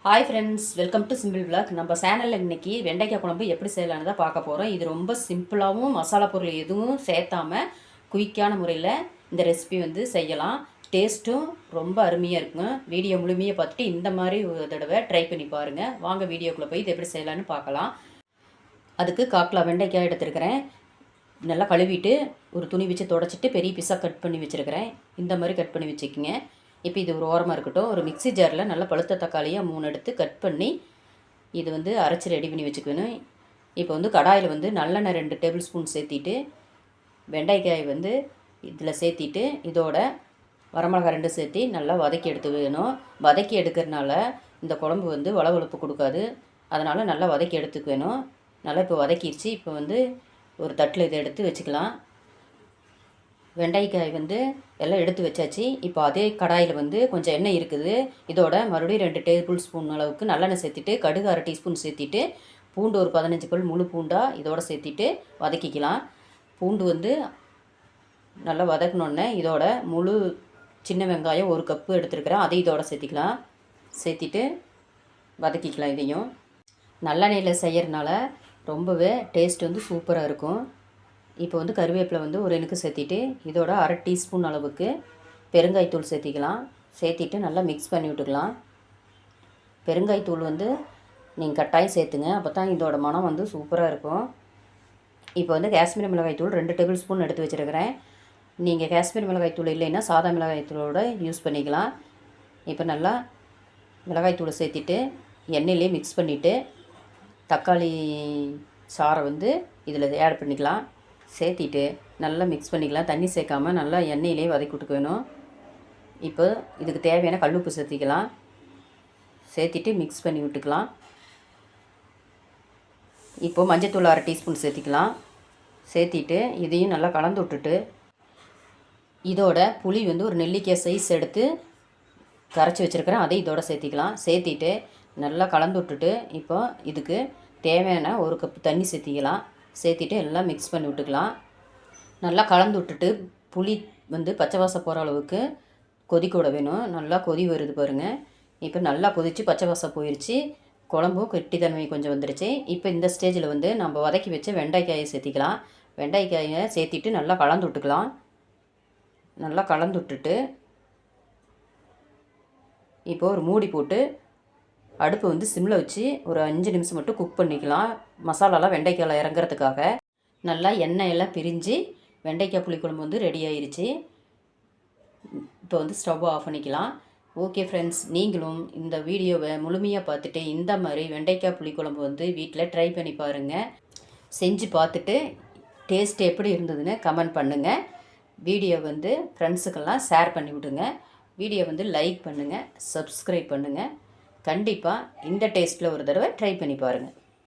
Hi friends, welcome to simple vlog. நம்ம சேனலில் இன்றைக்கி வெண்டைக்காய் குழம்பு எப்படி செய்யலான்னு தான் பார்க்க போகிறோம். இது ரொம்ப சிம்பிளாகவும் மசாலா பொருள் எதுவும் சேர்த்தாமல் குயிக்கான முறையில் இந்த ரெசிபி செய்யலாம். டேஸ்ட்டும் ரொம்ப அருமையாக இருக்குங்க. வீடியோ முழுமையாக பார்த்துட்டு இந்த மாதிரி ஒரு தடவை ட்ரை பண்ணி பாருங்கள். வாங்க வீடியோக்குள்ளே போய் இது எப்படி செய்யலான்னு பார்க்கலாம். அதுக்கு 1/4 கிலோ வெண்டைக்காய் எடுத்துருக்கிறேன். நல்லா கழுவிட்டு ஒரு துணி வச்சு துடைச்சிட்டு பெரிய பீஸாக கட் பண்ணி வச்சுருக்கிறேன். இந்த மாதிரி கட் பண்ணி வச்சுக்கிங்க. இப்போ இது ஒரு ஓரமாக இருக்கட்டும். ஒரு மிக்ஸி ஜாரில் நல்லா பழுத்த தக்காளியாக 3 எடுத்து கட் பண்ணி இது அரைச்சி ரெடி பண்ணி வச்சுக்கணும். இப்போ கடாயில் நல்லெண்ணெய் 2 டேபிள் ஸ்பூன் சேர்த்திட்டு வெண்டைக்காய் இதில் சேர்த்திட்டு இதோட வரமிளகா 2 சேர்த்தி நல்லா வதக்கி எடுத்து வேணும். வதக்கி எடுக்கிறதுனால இந்த குழம்பு வளவளப்பு கொடுக்காது. அதனால் நல்லா வதக்கி எடுத்துக்கணும். நல்லா இப்போ வதக்கிடுச்சு. இப்போ ஒரு தட்டில் இதை எடுத்து வச்சுக்கலாம். வெண்டைக்காய் எல்லாம் எடுத்து வச்சாச்சு. இப்போ அதே கடாயில் கொஞ்சம் எண்ணெய் இருக்குது. இதோட மறுபடியும் 2 டேபிள் ஸ்பூன் அளவுக்கு நல்லெண்ணெய் சேர்த்திட்டு கடுகு 1/2 டீஸ்பூன் சேர்த்திட்டு பூண்டு ஒரு 15 பல் முழு பூண்டாக இதோட சேர்த்திட்டு வதக்கிக்கலாம். பூண்டு நல்லா வதக்கினோடனே இதோட முழு சின்ன வெங்காயம் 1 கப்பு எடுத்துருக்கிறேன். அதை இதோட சேர்த்திக்கலாம். சேர்த்திட்டு வதக்கிக்கலாம். இதையும் நல்லெண்ணெயில் செய்கிறதுனால ரொம்பவே டேஸ்ட் சூப்பராக இருக்கும். இப்போ கருவேப்பிலை ஒரு எணுக்கு சேர்த்திட்டு இதோட 1/2 டீஸ்பூன் அளவுக்கு பெருங்காயத்தூள் சேர்த்திக்கலாம். சேர்த்திட்டு நல்லா மிக்ஸ் பண்ணி விட்டுக்கலாம். பெருங்காயத்தூள் நீங்கள் கட்டாயம் சேர்த்துங்க. அப்போ தான் இதோட மனம் சூப்பராக இருக்கும். இப்போ காஷ்மீரி மிளகாய்த்தூள் 2 டேபிள் ஸ்பூன் எடுத்து வச்சுருக்கிறேன். நீங்கள் காஷ்மீரி மிளகாய்த்தூள் இல்லைன்னா சாதா மிளகாய்த்தூளோட யூஸ் பண்ணிக்கலாம். இப்போ நல்லா மிளகாய்த்தூளை சேர்த்திட்டு எண்ணெயிலே மிக்ஸ் பண்ணிவிட்டு தக்காளி சாறை இதில் ஆட் பண்ணிக்கலாம். சேர்த்திட்டு நல்லா மிக்ஸ் பண்ணிக்கலாம். தண்ணி சேர்க்காமல் நல்லா எண்ணெயிலே வதக்கி விட்டுக்கணும். இப்போ இதுக்கு தேவையான கல்லுப்பு சேர்த்திக்கலாம். சேர்த்திட்டு மிக்ஸ் பண்ணி விட்டுக்கலாம். இப்போது மஞ்சத்தூள் 1/2 டீஸ்பூன் சேர்த்திக்கலாம். சேர்த்திட்டு இதையும் நல்லா கலந்து விட்டுட்டு இதோட புளி ஒரு நெல்லிக்காய் சைஸ் எடுத்து கரைச்சி வச்சுருக்கிறேன். அதை இதோட சேர்த்திக்கலாம். சேர்த்திட்டு நல்லா கலந்து விட்டுட்டு இப்போ இதுக்கு தேவையான 1 கப்பு தண்ணி சேர்த்திக்கலாம். சேர்த்திட்டு எல்லாம் மிக்ஸ் பண்ணி விட்டுக்கலாம். நல்லா கலந்து விட்டுட்டு புளி பச்சை வாசம் போகிற அளவுக்கு கொதிக்க விட வேணும். நல்லா கொதி வருது பாருங்கள். இப்போ நல்லா கொதித்து பச்சை வாசம் போயிடுச்சு. குழம்பும் கெட்டித்தன்மை கொஞ்சம் வந்துடுச்சு. இப்போ இந்த ஸ்டேஜில் நம்ம வதக்கி வச்ச வெண்டைக்காயை சேர்த்திக்கலாம். வெண்டைக்காயை சேர்த்திட்டு நல்லா கலந்து விட்டுக்கலாம். நல்லா கலந்து விட்டுட்டு இப்போது ஒரு மூடி போட்டு அடுப்பு சிம்மில் வச்சு ஒரு 5 நிமிஷம் மட்டும் குக் பண்ணிக்கலாம். மசாலாலாம் வெண்டைக்காயில் இறங்குறதுக்காக. நல்லா எண்ணெயெல்லாம் பிரிஞ்சு வெண்டைக்காய் புளிக்குழம்பு ரெடி ஆயிடுச்சு. இப்போ ஸ்டவ் ஆஃப் பண்ணிக்கலாம். ஓகே ஃப்ரெண்ட்ஸ், நீங்களும் இந்த வீடியோவை முழுமையாக பார்த்துட்டு இந்த மாதிரி வெண்டைக்காய் புளிக்குழம்பு வீட்டில் ட்ரை பண்ணி பாருங்கள். செஞ்சு பார்த்துட்டு டேஸ்ட் எப்படி இருந்ததுன்னு கமெண்ட் பண்ணுங்கள். வீடியோ ஃப்ரெண்ட்ஸுக்கெல்லாம் ஷேர் பண்ணி விடுங்க. வீடியோ லைக் பண்ணுங்கள், சப்ஸ்கிரைப் பண்ணுங்கள். கண்டிப்பாக இந்த டேஸ்ட்டில் ஒரு தடவை ட்ரை பண்ணி பாருங்கள்.